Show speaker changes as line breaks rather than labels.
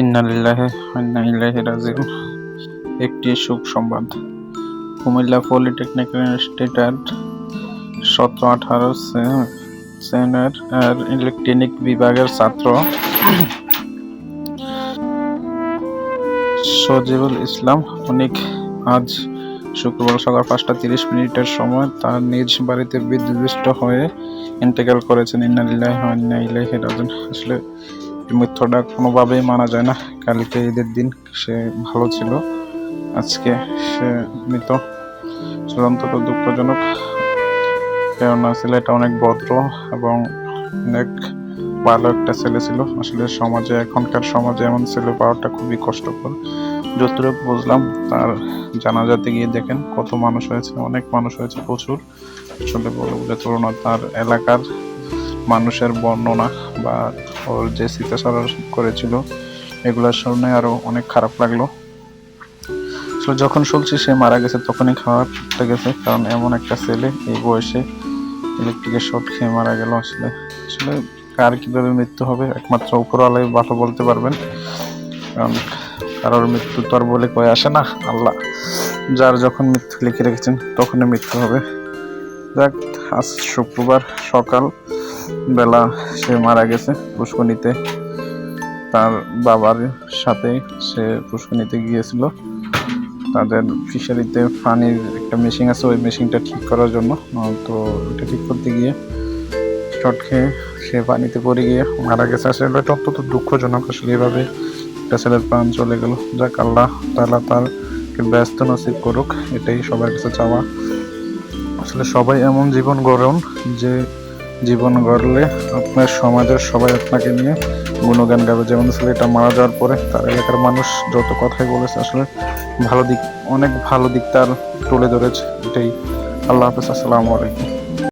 ইন্না লিল্লাহি ওয়া ইন্না ইলাইহি রাজিউন। একটি সুখ সংবাদ। কুমিল্লা পলিটেকনিক ইনস্টিটিউট 17-18 শ্রেণীর ইলেকট্রনিক বিভাগের ছাত্র সজিবুল ইসলাম অনিক আজ শুক্রবার সকাল 5টা 30 মিনিটের সময় তার নিজ বাড়িতে বিদ্যুৎস্পৃষ্ট হয়ে ইন্তেকাল করেছেন। ইন্না লিল্লাহি ওয়া ইন্না ইলাইহি রাজিউন। আসলে মৃত্যুটা কোনোভাবেই মানা যায় না। কালকে ঈদের দিন সে ভালো ছিল, আজকে সে মৃত। অত্যন্ত দুঃখজনক, কেননা ছেলেটা অনেক ভদ্র এবং অনেক ভালো একটা ছেলে ছিল। আসলে সমাজে, এখনকার সমাজে এমন ছেলে পাওয়াটা খুবই কষ্টকর। যতটুকু বুঝলাম, তার জানাজাতে গিয়ে দেখেন কত মানুষ হয়েছে, অনেক মানুষ হয়েছে, প্রচুর। আসলে বলে বোঝাতে পারবো না। তার এলাকার মানুষের বর্ণনা বা ওর যে স্মৃতিচারণ করেছিল, এগুলো শুনে আরো অনেক খারাপ লাগলো। আসলে যখন শুনছি সে মারা গেছে তখনই খারাপ লেগেছে, কারণ এমন একটা ছেলে এই বয়সে ইলেকট্রিকের শর্ট খেয়ে মারা গেল। আসলে আসলে কার কিভাবে মৃত্যু হবে একমাত্র উপরওয়ালাই ভালো বলতে পারবেন, কারণ কারোর মৃত্যু তো আর বলে কয়ে আসে না। আল্লাহ যার যখন মৃত্যু লিখে রেখেছেন তখনই মৃত্যু হবে। যাক, আজ শুক্রবার সকাল বেলা সে মারা গেছে পুষ্করণীতে। তার বাবার সাথে সে পুষ্করণীতে গিয়েছিল তাদের ফিশারিতে পানির একটা মেশিন আছে, ওই মেশিনটা ঠিক করার জন্য। তো ওটা ঠিক করতে গিয়ে শর্ট খেয়ে সে পানিতে পড়ে গিয়ে মারা গেছে। আসলে এটা অত্যন্ত দুঃখজনক। আসলে এভাবে একটা ছেলের প্রাণ চলে গেল। যাক, আল্লাহ তাআলা তার ব্যস্ত নসিব করুক, এটাই সবার কাছে চাওয়া। আসলে সবাই এমন জীবন গড়ুন যে জীবন গড়লে আপনার সমাজের সবাই আপনাকে নিয়ে গুণগান গাবে। যেমন ছেলেটা মারা যাওয়ার পরে তার এলাকার মানুষ যত কথাই বলেছে, আসলে ভালো দিক, অনেক ভালো দিক তার তুলে ধরেছে। এটাই। আল্লাহ হাফেজ, আসসালামু আলাইকুম।